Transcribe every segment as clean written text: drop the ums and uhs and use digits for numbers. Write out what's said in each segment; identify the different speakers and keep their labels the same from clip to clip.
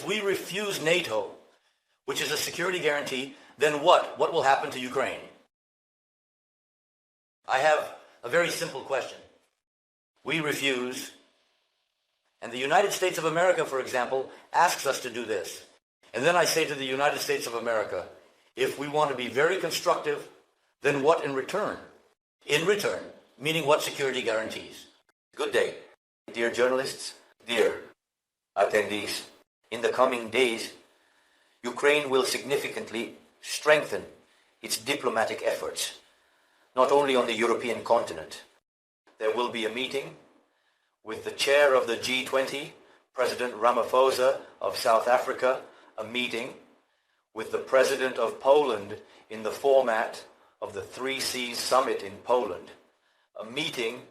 Speaker 1: we refuse NATO, which is a security guarantee, then what? What will happen to Ukraine? I have a very simple question. We refuse, and the United States of America, for example, asks us to do this. And then I say to the United States of America, if we want to be very constructive, then what in return? In return, meaning what security guarantees? Good day, dear journalists, dear attendees. In the coming days, Ukraine will significantly strengthen its diplomatic efforts, not only on the European continent. There will be a meeting with the chair of the G20, President Ramaphosa of South Africa, a meeting with the President of Poland in the format of the Three Seas Summit in Poland, a meeting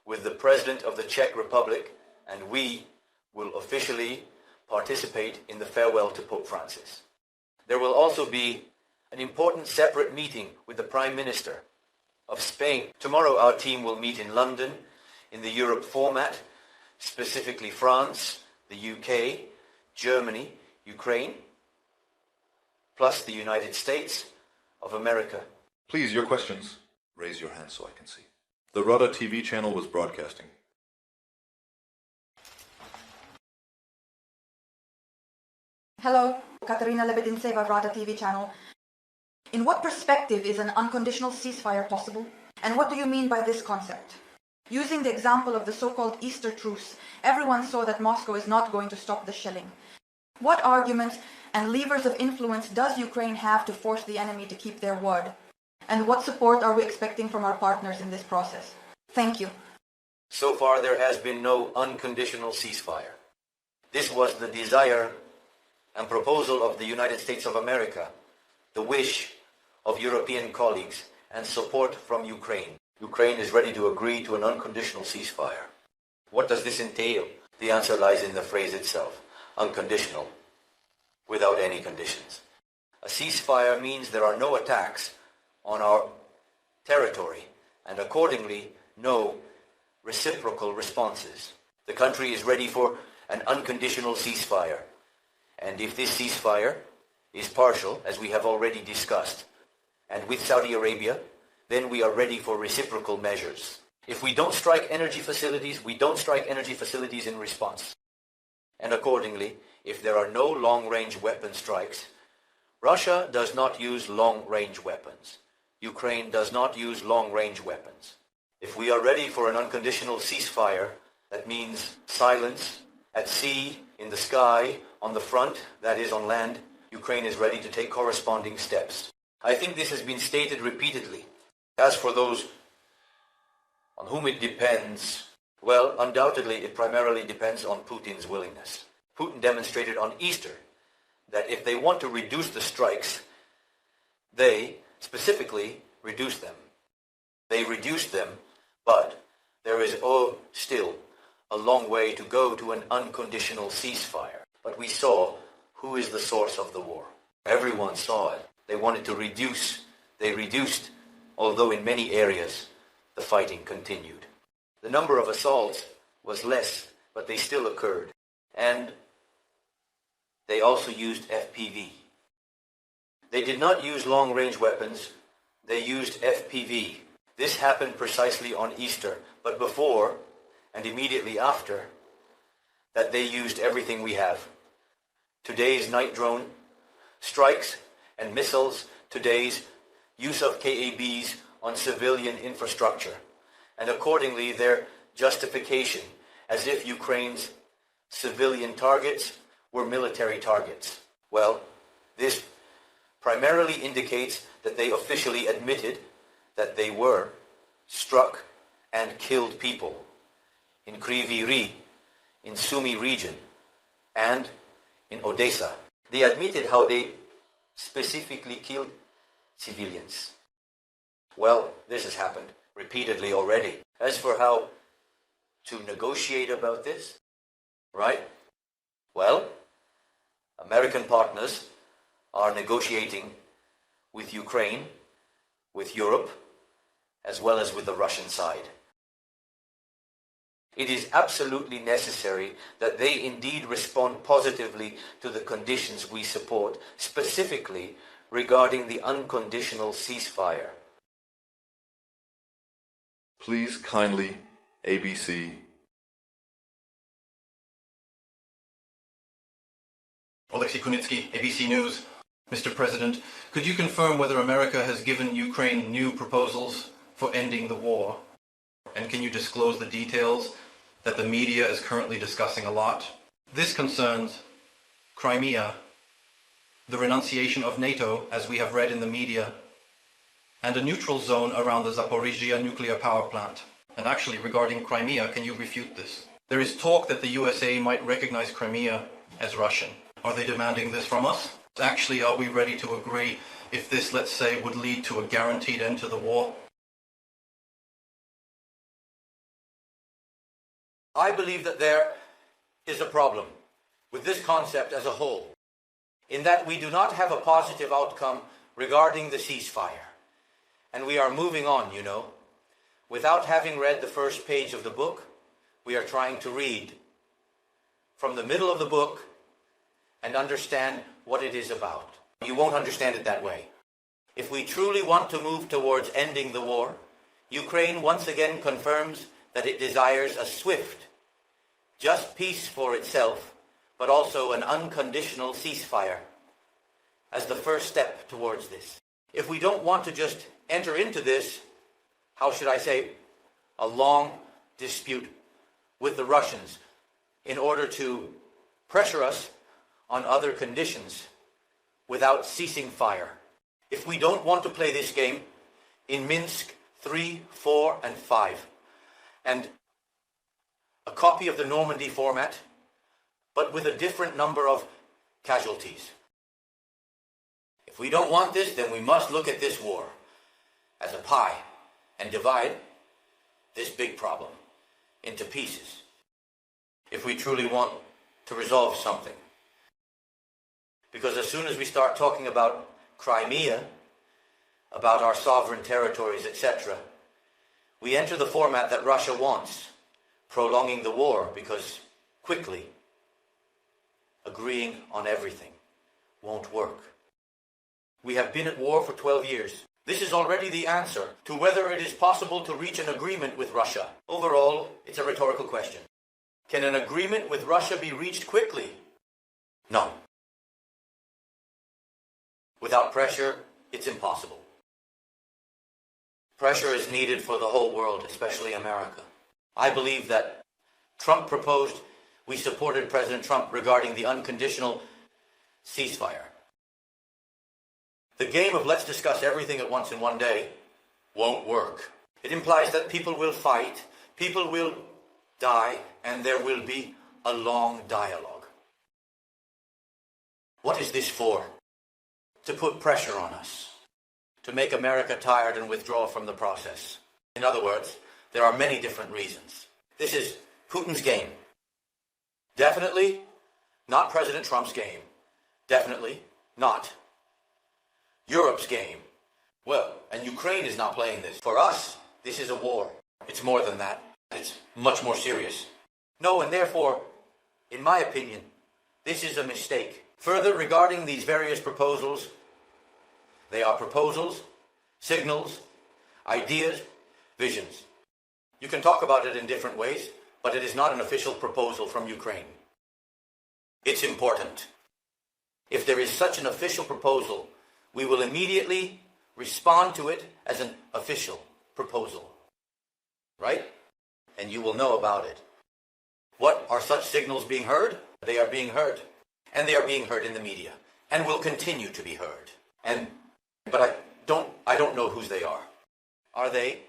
Speaker 1: with the President of the Czech Republic, and we will officially participate in the farewell to Pope Francis. There will also be an important separate meeting with the Prime Minister of Spain. Tomorrow our team will meet in London in the Europe format, specifically France, the UK, Germany, Ukraine, plus the United States of America.
Speaker 2: Please, your questions. Raise your hand so I can see. The Rada TV channel was broadcasting.
Speaker 3: Hello, Katerina Lebedintseva, Rada TV channel. In what perspective is an unconditional ceasefire possible? And what do you mean by this concept? Using the example of the so-called Easter truce, everyone saw that Moscow is not going to stop the shelling. What arguments and levers of influence does Ukraine have to force the enemy to keep their word? And what support are we expecting from our partners in this process? Thank you.
Speaker 1: So far there has been no unconditional ceasefire. This was the desire and proposal of the United States of America, the wish of European colleagues, and support from Ukraine. Ukraine is ready to agree to an unconditional ceasefire. What does this entail? The answer lies in the phrase itself, unconditional, without any conditions. A ceasefire means there are no attacks on our territory, and accordingly, no reciprocal responses. The country is ready for an unconditional ceasefire. And if this ceasefire is partial, as we have already discussed, and with Saudi Arabia, then we are ready for reciprocal measures. If we don't strike energy facilities, we don't strike energy facilities in response. And accordingly, if there are no long-range weapon strikes, Russia does not use long-range weapons. Ukraine does not use long-range weapons. If we are ready for an unconditional ceasefire, that means silence at sea, in the sky, on the front, that is on land, Ukraine is ready to take corresponding steps. I think this has been stated repeatedly. As for those on whom it depends, well, undoubtedly it primarily depends on Putin's willingness. Putin demonstrated on Easter that if they want to reduce the strikes, they specifically reduce them. They reduced them, but there is still a long way to go to an unconditional ceasefire. But we saw who is the source of the war. Everyone saw it. They wanted to reduce. They reduced, although in many areas the fighting continued. The number of assaults was less, but they still occurred. And they also used FPV. They did not use long-range weapons. They used FPV. This happened precisely on Easter, but before and immediately after that they used everything we have. Today's night drone strikes and missiles, today's use of KABs on civilian infrastructure, and accordingly their justification as if Ukraine's civilian targets were military targets. Well, this primarily indicates that they officially admitted that they were struck and killed people in Kryvyi, in Sumy region, and in Odessa. They admitted how they specifically killed civilians. Well, this has happened repeatedly already. As for how to negotiate about this, right? Well, American partners are negotiating with Ukraine, with Europe, as well as with the Russian side. It is absolutely necessary that they indeed respond positively to the conditions we support, specifically regarding the unconditional ceasefire.
Speaker 2: Please kindly, ABC.
Speaker 4: Alexei Kunitsky, ABC News. Mr. President, could you confirm whether America has given Ukraine new proposals for ending the war? And can you disclose the details that the media is currently discussing a lot? This concerns Crimea, the renunciation of NATO, as we have read in the media, and a neutral zone around the Zaporizhzhia nuclear power plant. And actually, regarding Crimea, can you refute this? There is talk that the USA might recognize Crimea as Russian. Are they demanding this from us? Actually, are we ready to agree if this, let's say, would lead to a guaranteed end to the war?
Speaker 1: I believe that there is a problem with this concept as a whole, in that we do not have a positive outcome regarding the ceasefire. And we are moving on, you know. Without having read the first page of the book, we are trying to read from the middle of the book and understand what it is about. You won't understand it that way. If we truly want to move towards ending the war, Ukraine once again confirms that it desires a swift, just peace for itself, but also an unconditional ceasefire as the first step towards this. If we don't want to just enter into this, how should I say, a long dispute with the Russians in order to pressure us on other conditions without ceasing fire. If we don't want to play this game in Minsk 3, 4, and 5, and a copy of the Normandy format, but with a different number of casualties. If we don't want this, then we must look at this war as a pie and divide this big problem into pieces. If we truly want to resolve something. Because as soon as we start talking about Crimea, about our sovereign territories, etc., we enter the format that Russia wants, prolonging the war, because quickly agreeing on everything won't work. We have been at war for 12 years. This is already the answer to whether it is possible to reach an agreement with Russia. Overall, it's a rhetorical question. Can an agreement with Russia be reached quickly? No. Without pressure, it's impossible. Pressure is needed for the whole world, especially America. I believe that Trump proposed, we supported President Trump regarding the unconditional ceasefire. The game of let's discuss everything at once in one day won't work. It implies that people will fight, people will die, and there will be a long dialogue. What is this for? To put pressure on us, to make America tired and withdraw from the process. In other words, there are many different reasons. This is Putin's game. Definitely not President Trump's game. Definitely not Europe's game. Well, and Ukraine is not playing this. For us, this is a war. It's more than that. It's much more serious. No, and therefore, in my opinion, this is a mistake. Further, regarding these various proposals, they are proposals, signals, ideas, visions. You can talk about it in different ways, but it is not an official proposal from Ukraine. It's important. If there is such an official proposal, we will immediately respond to it as an official proposal. Right? And you will know about it. What are such signals being heard? They are being heard. And they are being heard in the media. And will continue to be heard. But I don't know whose they are. Are they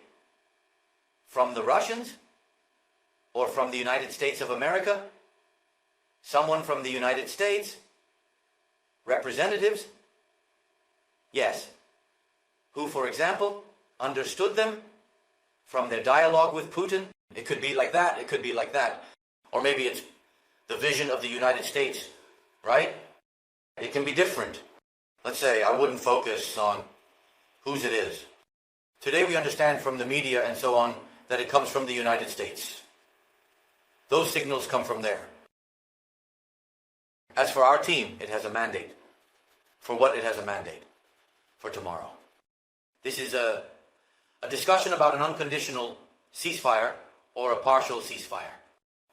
Speaker 1: from the Russians? Or from the United States of America? Someone from the United States? Representatives? Yes. Who, for example, understood them from their dialogue with Putin? It could be like that, it could be like that. Or maybe it's the vision of the United States, right? It can be different. Let's say I wouldn't focus on whose it is. Today we understand from the media and so on that it comes from the United States. Those signals come from there. As for our team, it has a mandate. For what it has a mandate? For tomorrow. This is a discussion about an unconditional ceasefire or a partial ceasefire.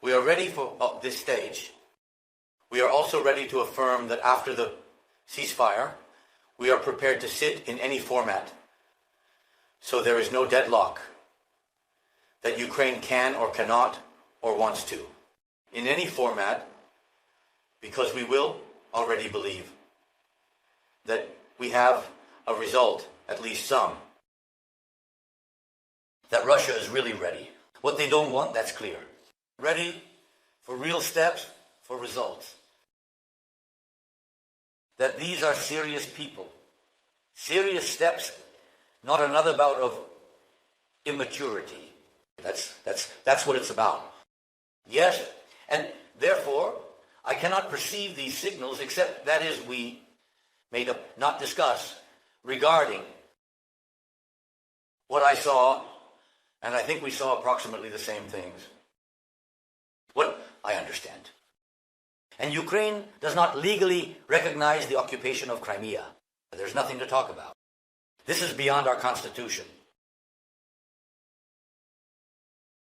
Speaker 1: We are ready for this stage. We are also ready to affirm that after the ceasefire, we are prepared to sit in any format. So there is no deadlock that Ukraine can or cannot or wants to. In any format, because we will already believe that we have a result, at least some, that Russia is really ready. What they don't want, that's clear. Ready for real steps, for results. That these are serious people. Serious steps, not another bout of immaturity. That's what it's about. Yes, and therefore, I cannot perceive these signals except, that is, we made up, not discuss, regarding what I saw, and I think we saw approximately the same things. What I understand. And Ukraine does not legally recognize the occupation of Crimea. There's nothing to talk about. This is beyond our constitution.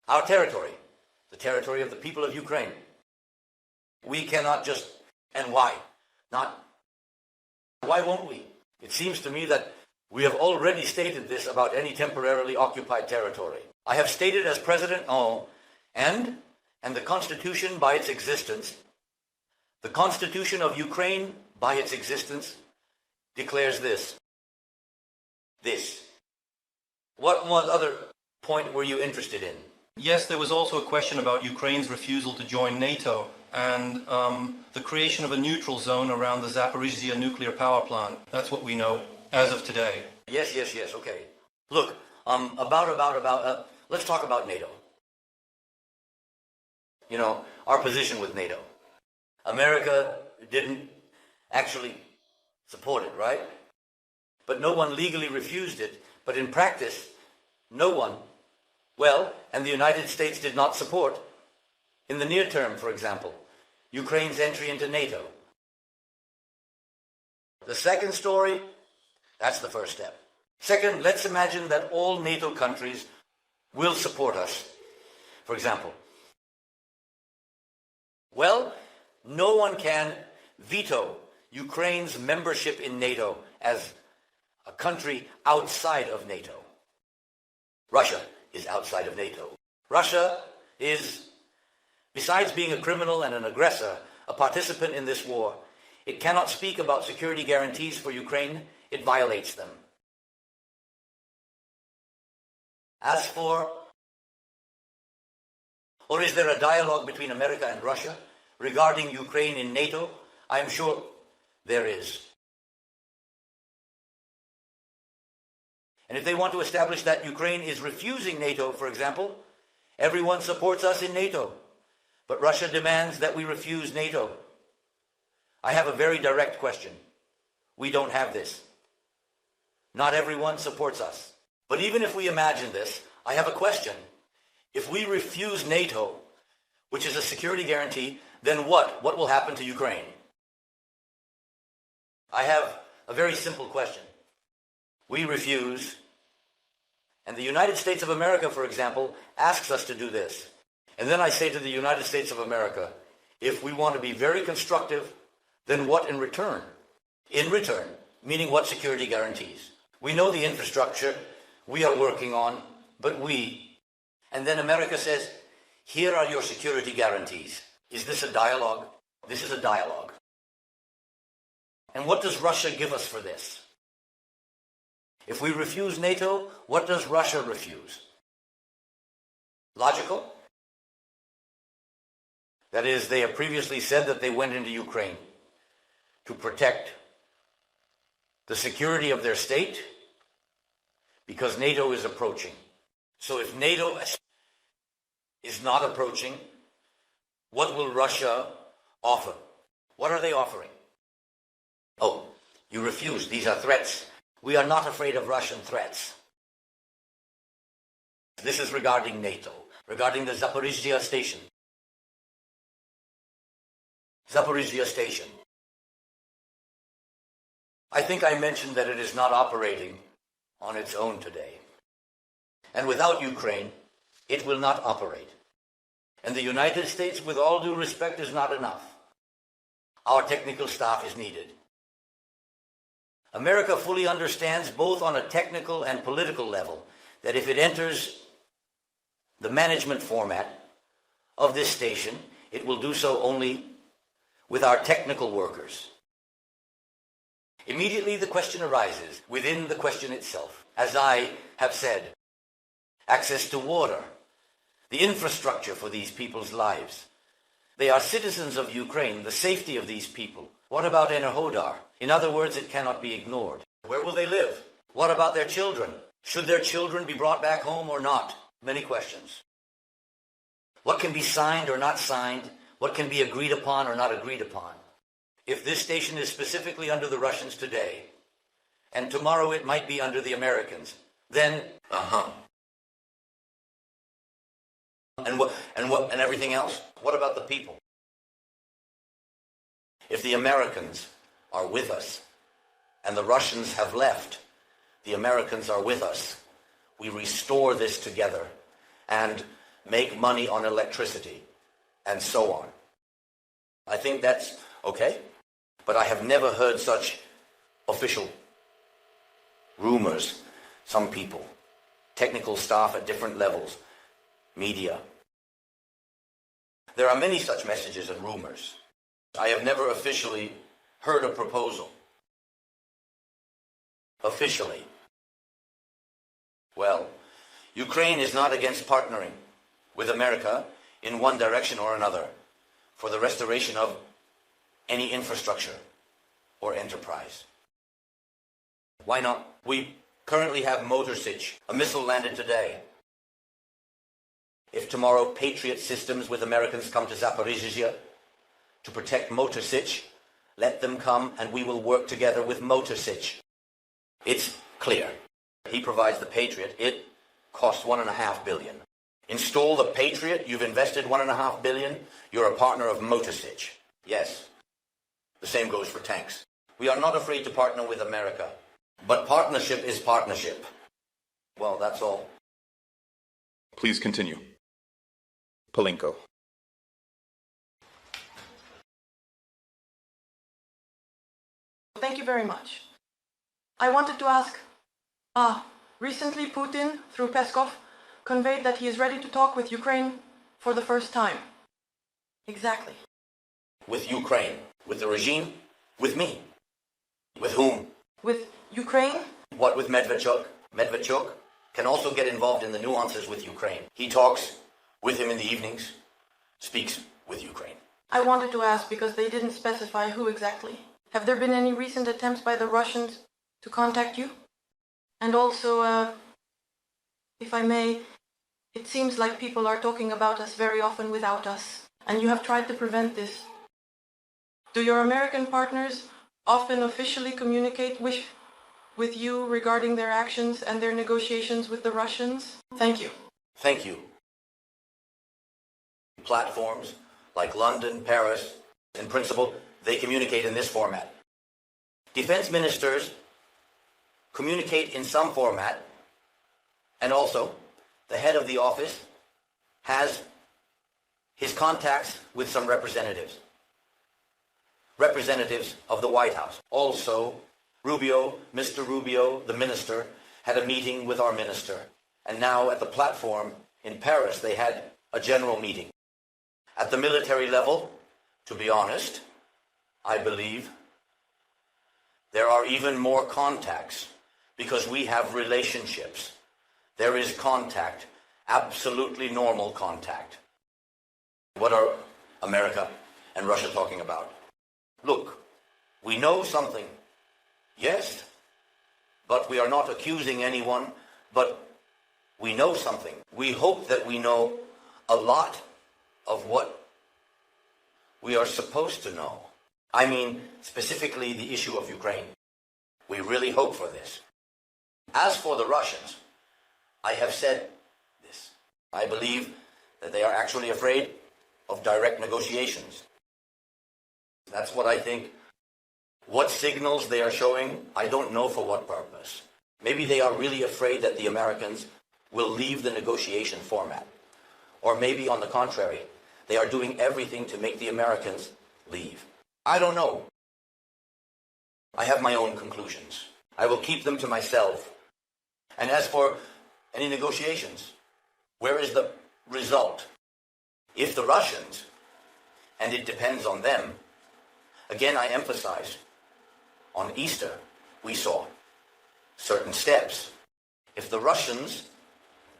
Speaker 1: Our territory, the territory of the people of Ukraine. We cannot just, and why? Why won't we? It seems to me that we have already stated this about any temporarily occupied territory. I have stated as President, and the Constitution by its existence, the Constitution of Ukraine by its existence declares this. What other point were you interested in?
Speaker 4: Yes, there was also a question about Ukraine's refusal to join NATO and the creation of a neutral zone around the Zaporizhzhia nuclear power plant. That's what we know as of today.
Speaker 1: Yes, okay. Look, let's talk about NATO. You know, our position with NATO. America didn't actually support it, right? But no one legally refused it. But in practice, no one, and the United States did not support, in the near term, for example, Ukraine's entry into NATO. The second story, that's the first step. Second, let's imagine that all NATO countries will support us, for example. No one can veto Ukraine's membership in NATO as a country outside of NATO. Russia is outside of NATO. Russia is, besides being a criminal and an aggressor, a participant in this war. It cannot speak about security guarantees for Ukraine. It violates them. As for, or is there a dialogue between America and Russia regarding Ukraine in NATO? I am sure there is. And if they want to establish that Ukraine is refusing NATO, for example, everyone supports us in NATO. But Russia demands that we refuse NATO. I have a very direct question. We don't have this. Not everyone supports us. But even if we imagine this, I have a question. If we refuse NATO, which is a security guarantee, then what? What will happen to Ukraine? I have a very simple question. We refuse, and the United States of America, for example, asks us to do this. And then I say to the United States of America, if we want to be very constructive, then what in return? In return, meaning what security guarantees? We know the infrastructure we are working on, and then America says, here are your security guarantees. Is this a dialogue? This is a dialogue. And what does Russia give us for this? If we refuse NATO, what does Russia refuse? Logical? That is, they have previously said that they went into Ukraine to protect the security of their state because NATO is approaching. So if NATO is not approaching, what will Russia offer? What are they offering? Oh, you refuse. These are threats. We are not afraid of Russian threats. This is regarding NATO, regarding the Zaporizhzhia station. Zaporizhzhia station. I think I mentioned that it is not operating on its own today. And without Ukraine, it will not operate. And the United States, with all due respect, is not enough. Our technical staff is needed. America fully understands, both on a technical and political level, that if it enters the management format of this station, it will do so only with our technical workers. Immediately the question arises, within the question itself, as I have said, access to water, the infrastructure for these people's lives. They are citizens of Ukraine, the safety of these people. What about Enerhodar? In other words, it cannot be ignored. Where will they live? What about their children? Should their children be brought back home or not? Many questions. What can be signed or not signed? What can be agreed upon or not agreed upon? If this station is specifically under the Russians today, and tomorrow it might be under the Americans, then, And everything else? What about the people? If the Americans are with us, and the Russians have left, the Americans are with us. We restore this together, and make money on electricity, and so on. I think that's okay, but I have never heard such official rumors. Some people, technical staff at different levels, media. There are many such messages and rumors. I have never officially heard a proposal. Officially. Well, Ukraine is not against partnering with America in one direction or another for the restoration of any infrastructure or enterprise. Why not? We currently have Motor Sich. A missile landed today. If tomorrow Patriot systems with Americans come to Zaporizhzhia to protect Motor Sich, let them come and we will work together with Motor Sich. It's clear. He provides the Patriot. It costs $1.5 billion. Install the Patriot, you've invested $1.5 billion, you're a partner of Motor Sich. Yes. The same goes for tanks. We are not afraid to partner with America, but partnership is partnership. Well, that's all.
Speaker 2: Please continue. Palenko.
Speaker 5: Thank you very much. I wanted to ask, recently Putin, through Peskov, conveyed that he is ready to talk with Ukraine for the first time. Exactly.
Speaker 1: With Ukraine? With the regime? With me? With whom?
Speaker 5: With Ukraine?
Speaker 1: What with Medvedchuk? Medvedchuk can also get involved in the nuances with Ukraine. He talks with him in the evenings, speaks with Ukraine.
Speaker 5: I wanted to ask because they didn't specify who exactly. Have there been any recent attempts by the Russians to contact you? And also, if I may, it seems like people are talking about us very often without us, and you have tried to prevent this. Do your American partners often officially communicate with you regarding their actions and their negotiations with the Russians? Thank you.
Speaker 1: Thank you. Platforms like London, Paris, in principle, they communicate in this format. Defense ministers communicate in some format, and also the head of the office has his contacts with some representatives of the White House. Also, Mr. Rubio, the minister, had a meeting with our minister, and now at the platform in Paris they had a general meeting. At the military level, to be honest, I believe there are even more contacts because we have relationships. There is contact, absolutely normal contact. What are America and Russia talking about? Look, we know something, yes, but we are not accusing anyone, but we know something. We hope that we know a lot of what we are supposed to know. I mean, specifically the issue of Ukraine. We really hope for this. As for the Russians, I have said this. I believe that they are actually afraid of direct negotiations. That's what I think. What signals they are showing, I don't know for what purpose. Maybe they are really afraid that the Americans will leave the negotiation format. Or maybe, on the contrary, they are doing everything to make the Americans leave. I don't know. I have my own conclusions. I will keep them to myself. And as for any negotiations, where is the result? If the Russians, and it depends on them, again I emphasize, on Easter we saw certain steps. If the Russians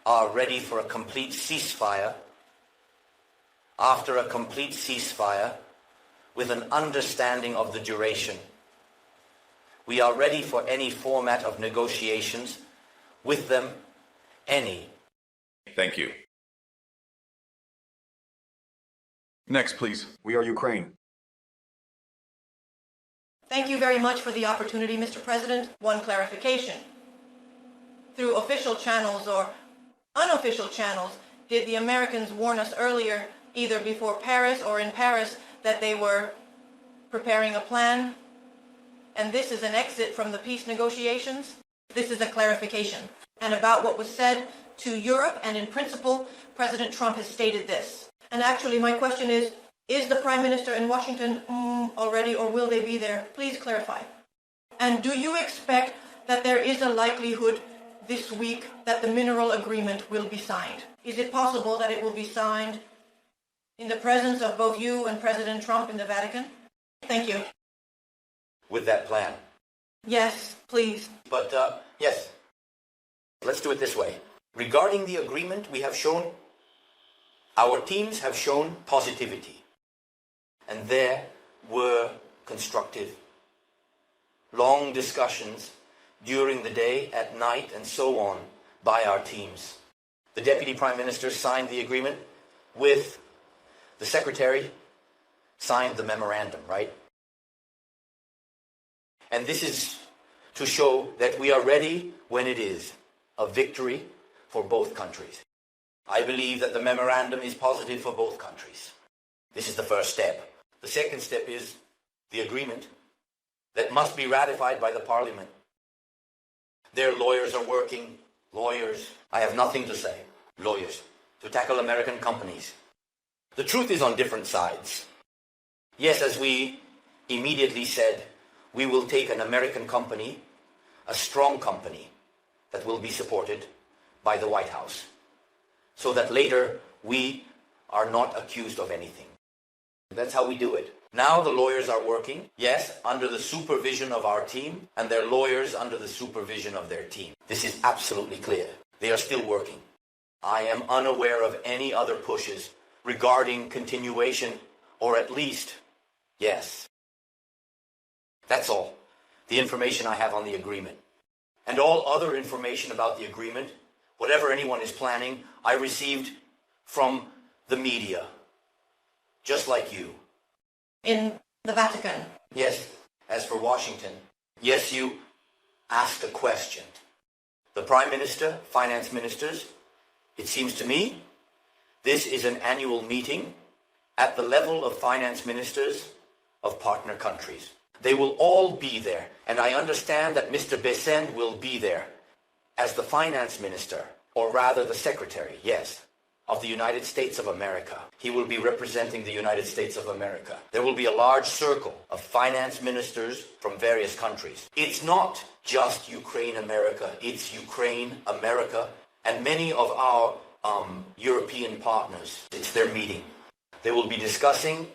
Speaker 1: are ready for a complete ceasefire, after a complete ceasefire, with an understanding of the duration, we are ready for any format of negotiations with them, any.
Speaker 2: Thank you. Next, please.
Speaker 6: We are Ukraine.
Speaker 5: Thank you very much for the opportunity, Mr. President. One clarification. Through official channels or unofficial channels, did the Americans warn us earlier, either before Paris or in Paris, that they were preparing a plan? And this is an exit from the peace negotiations? This is a clarification. And about what was said to Europe, and in principle, President Trump has stated this. And actually, my question is the Prime Minister in Washington already, or will they be there? Please clarify. And do you expect that there is a likelihood this week that the mineral agreement will be signed? Is it possible that it will be signed in the presence of both you and President Trump in the Vatican? Thank you.
Speaker 1: With that plan.
Speaker 5: Yes, please.
Speaker 1: But, yes, let's do it this way. Regarding the agreement, our teams have shown positivity. And there were constructive, long discussions during the day, at night, and so on, by our teams. The Deputy Prime Minister signed the agreement with the Secretary, signed the memorandum, right? And this is to show that we are ready when it is a victory for both countries. I believe that the memorandum is positive for both countries. This is the first step. The second step is the agreement that must be ratified by the Parliament. Their lawyers are working. Lawyers, I have nothing to say. Lawyers, to tackle American companies. The truth is on different sides. Yes, as we immediately said, we will take an American company, a strong company, that will be supported by the White House, so that later we are not accused of anything. That's how we do it. Now the lawyers are working, yes, under the supervision of our team, and their lawyers under the supervision of their team. This is absolutely clear. They are still working. I am unaware of any other pushes regarding continuation, or at least, yes. That's all. The information I have on the agreement. And all other information about the agreement, whatever anyone is planning, I received from the media, just like you.
Speaker 5: In the Vatican?
Speaker 1: Yes. As for Washington, yes, you asked a question. The Prime Minister, Finance Ministers, it seems to me, this is an annual meeting at the level of Finance Ministers of partner countries. They will all be there, and I understand that Mr. Besant will be there as the Finance Minister, or rather the Secretary, yes, of the United States of America. He will be representing the United States of America. There will be a large circle of finance ministers from various countries. It's not just Ukraine-America, it's Ukraine-America, and many of our European partners. It's their meeting. They will be discussing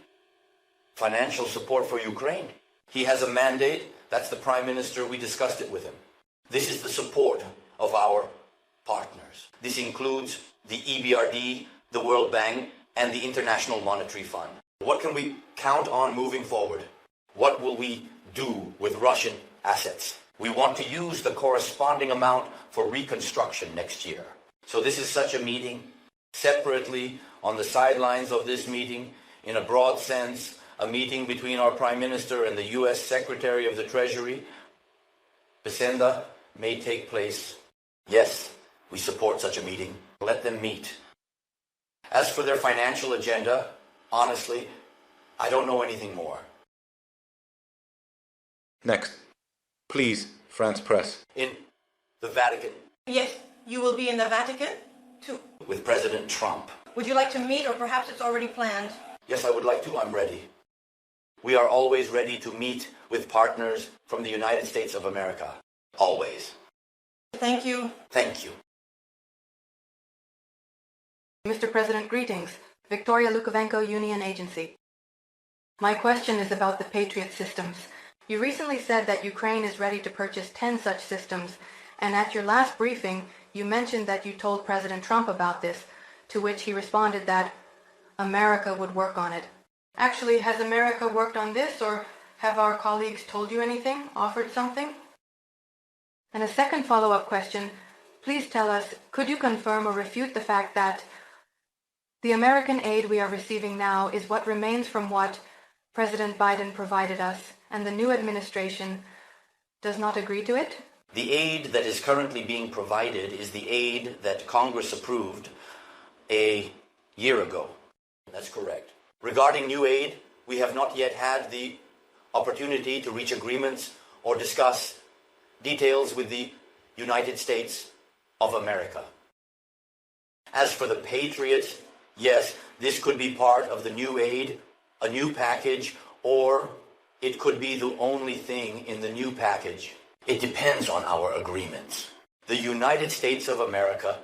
Speaker 1: financial support for Ukraine. He has a mandate. That's the Prime Minister. We discussed it with him. This is the support of our partners. This includes the EBRD, the World Bank, and the International Monetary Fund. What can we count on moving forward? What will we do with Russian assets? We want to use the corresponding amount for reconstruction next year. So this is such a meeting. Separately, on the sidelines of this meeting, in a broad sense, a meeting between our Prime Minister and the U.S. Secretary of the Treasury, Besenda, may take place. Yes, we support such a meeting. Let them meet. As for their financial agenda, honestly, I don't know anything more.
Speaker 2: Next. Please, France Press.
Speaker 1: In the Vatican
Speaker 5: Yes, you will be in the Vatican too.
Speaker 1: with President Trump.
Speaker 5: Would you like to meet, or perhaps it's already planned?
Speaker 1: Yes, I would like to. I'm ready. We are always ready to meet with partners from the United States of America. Always.
Speaker 5: Thank you.
Speaker 1: Thank you.
Speaker 3: Mr. President, greetings. Victoria Lukovenko, Union Agency. My question is about the Patriot systems. You recently said that Ukraine is ready to purchase 10 such systems, and at your last briefing, you mentioned that you told President Trump about this, to which he responded that America would work on it. Actually, has America worked on this, or have our colleagues told you anything, offered something? And a second follow-up question, please tell us, could you confirm or refute the fact that the American aid we are receiving now is what remains from what President Biden provided us, and the new administration does not agree to it?
Speaker 1: The aid that is currently being provided is the aid that Congress approved a year ago. That's correct. Regarding new aid, we have not yet had the opportunity to reach agreements or discuss details with the United States of America. As for the Patriots, yes, this could be part of the new aid, a new package, or it could be the only thing in the new package. It depends on our agreements. The United States of America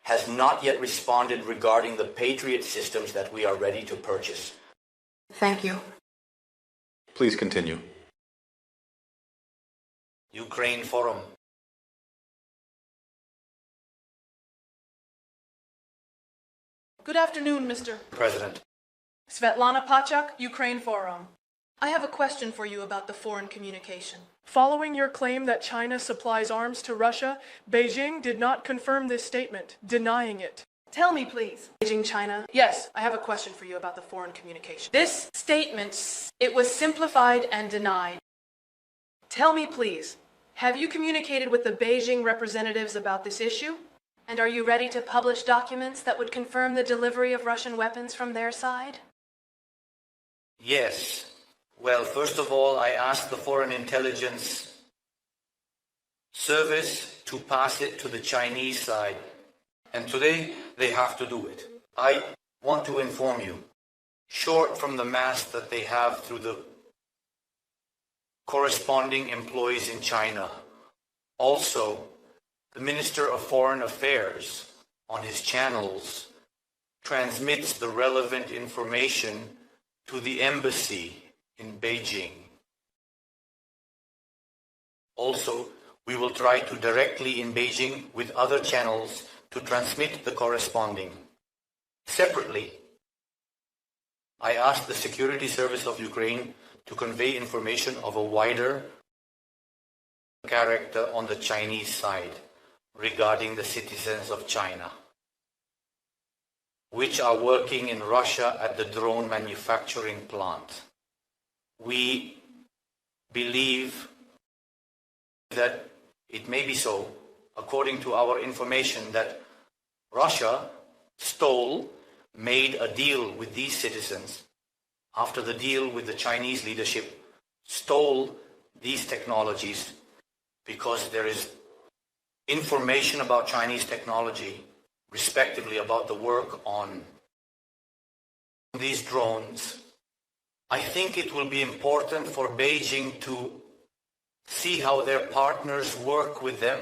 Speaker 1: has not yet responded regarding the Patriot systems that we are ready to purchase.
Speaker 3: Thank you.
Speaker 2: Please continue.
Speaker 1: Ukraine Forum.
Speaker 6: Good afternoon, Mr.
Speaker 1: President.
Speaker 6: Svetlana Pachak, Ukraine Forum. I have a question for you about the foreign communication. Following your claim that China supplies arms to Russia, Beijing did not confirm this statement, denying it. Tell me, please. Beijing, China. Yes, I have a question for you about the foreign communication. This statement, it was simplified and denied. Tell me, please, have you communicated with the Beijing representatives about this issue? And are you ready to publish documents that would confirm the delivery of Russian weapons from their side?
Speaker 1: Yes. Well, first of all, I asked the Foreign Intelligence Service to pass it to the Chinese side. And today, they have to do it. I want to inform you, short from the mass that they have through the corresponding employees in China, also, the Minister of Foreign Affairs on his channels transmits the relevant information to the embassy in Beijing. Also, we will try to directly in Beijing with other channels to transmit the corresponding. Separately, I asked the Security Service of Ukraine to convey information of a wider character on the Chinese side regarding the citizens of China, which are working in Russia at the drone manufacturing plant. We believe that it may be so, according to our information, that Russia made a deal with these citizens after the deal with the Chinese leadership, stole these technologies because there is information about Chinese technology, respectively about the work on these drones. I think it will be important for Beijing to see how their partners work with them.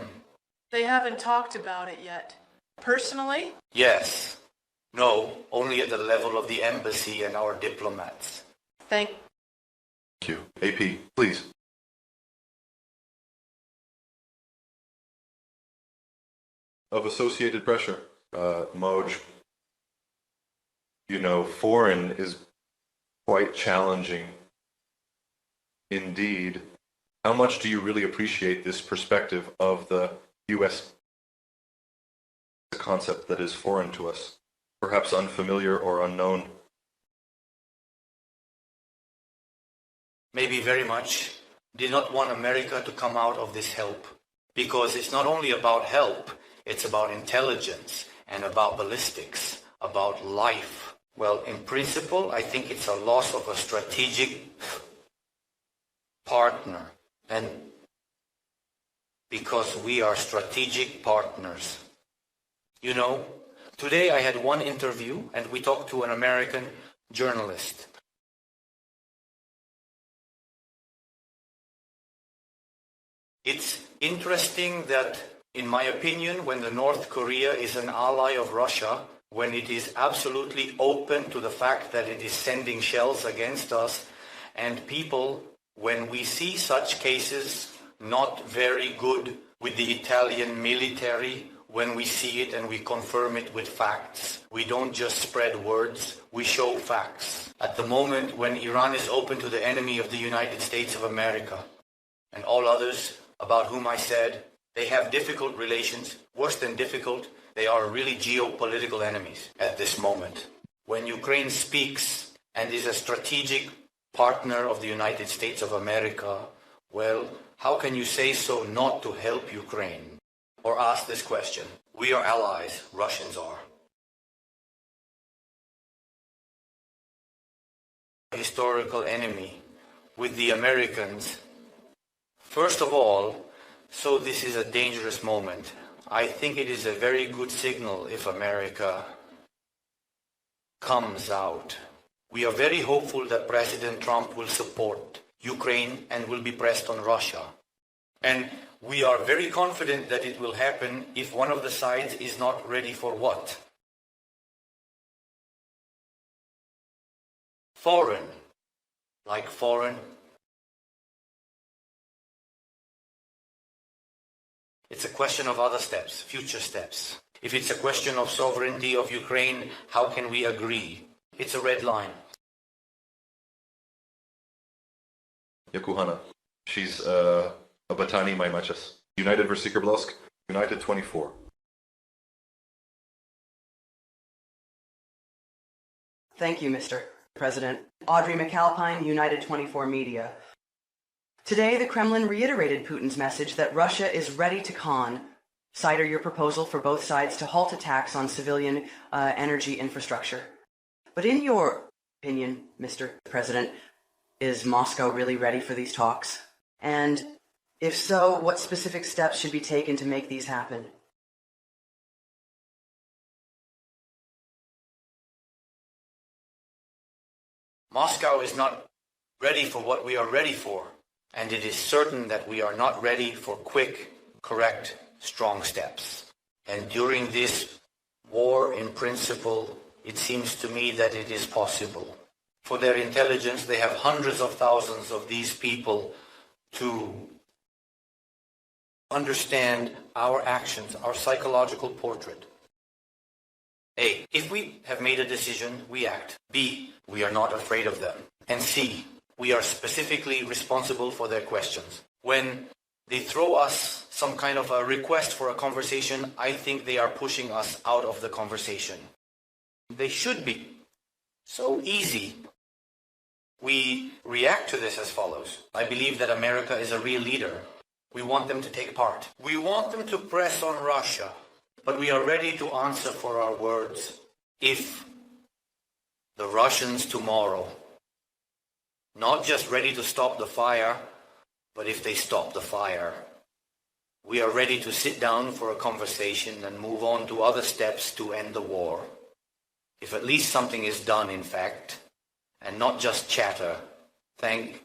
Speaker 6: They haven't talked about it yet. Personally?
Speaker 1: Yes. No, only at the level of the embassy and our diplomats.
Speaker 6: Thank
Speaker 2: you. AP, please. Of Associated Pressure, Moj, foreign is quite challenging indeed. How much do you really appreciate this perspective of the U.S. concept that is foreign to us, perhaps unfamiliar or unknown?
Speaker 1: Maybe very much. Did not want America to come out of this help, because it's not only about help, it's about intelligence and about ballistics, about life. Well, in principle, I think it's a loss of a strategic partner. and because we are strategic partners. You know, today I had one interview and we talked to an American journalist. It's interesting that, in my opinion, when the North Korea is an ally of Russia, when it is absolutely open to the fact that it is sending shells against us, and people, when we see such cases, not very good with the Italian military, when we see it and we confirm it with facts. We don't just spread words, we show facts. At the moment when Iran is open to the enemy of the United States of America and all others about whom I said they have difficult relations, worse than difficult, they are really geopolitical enemies at this moment. When Ukraine speaks and is a strategic partner of the United States of America, well, how can you say so not to help Ukraine? Or ask this question. We are allies, Russians are. Historical enemy with the Americans. First of all, so this is a dangerous moment. I think it is a very good signal if America comes out. We are very hopeful that President Trump will support Ukraine and will be pressed on Russia. And we are very confident that it will happen if one of the sides is not ready for what? Foreign. Like foreign. It's a question of other steps, future steps. If it's a question of sovereignty of Ukraine, how can we agree? It's a red line.
Speaker 2: Yakuhana. She's Batani Maimachas. United Versikerblovsk, United 24.
Speaker 7: Thank you, Mr. President. Audrey McAlpine, United 24 Media. Today, the Kremlin reiterated Putin's message that Russia is ready to con. Cite your proposal for both sides to halt attacks on civilian energy infrastructure. But in your opinion, Mr. President, is Moscow really ready for these talks? And if so, what specific steps should be taken to make these happen?
Speaker 1: Moscow is not ready for what we are ready for, and it is certain that we are not ready for quick, correct, strong steps. And during this war, in principle, it seems to me that it is possible. For their intelligence, they have hundreds of thousands of these people to understand our actions, our psychological portrait. A, if we have made a decision, we act. B, we are not afraid of them. And C, we are specifically responsible for their questions. When they throw us some kind of a request for a conversation, I think they are pushing us out of the conversation. They should be. So easy. We react to this as follows. I believe that America is a real leader. We want them to take part. We want them to press on Russia, but we are ready to answer for our words if the Russians tomorrow, not just ready to stop the fire, but if they stop the fire, we are ready to sit down for a conversation and move on to other steps to end the war. If at least something is done, in fact, and not just chatter. Thank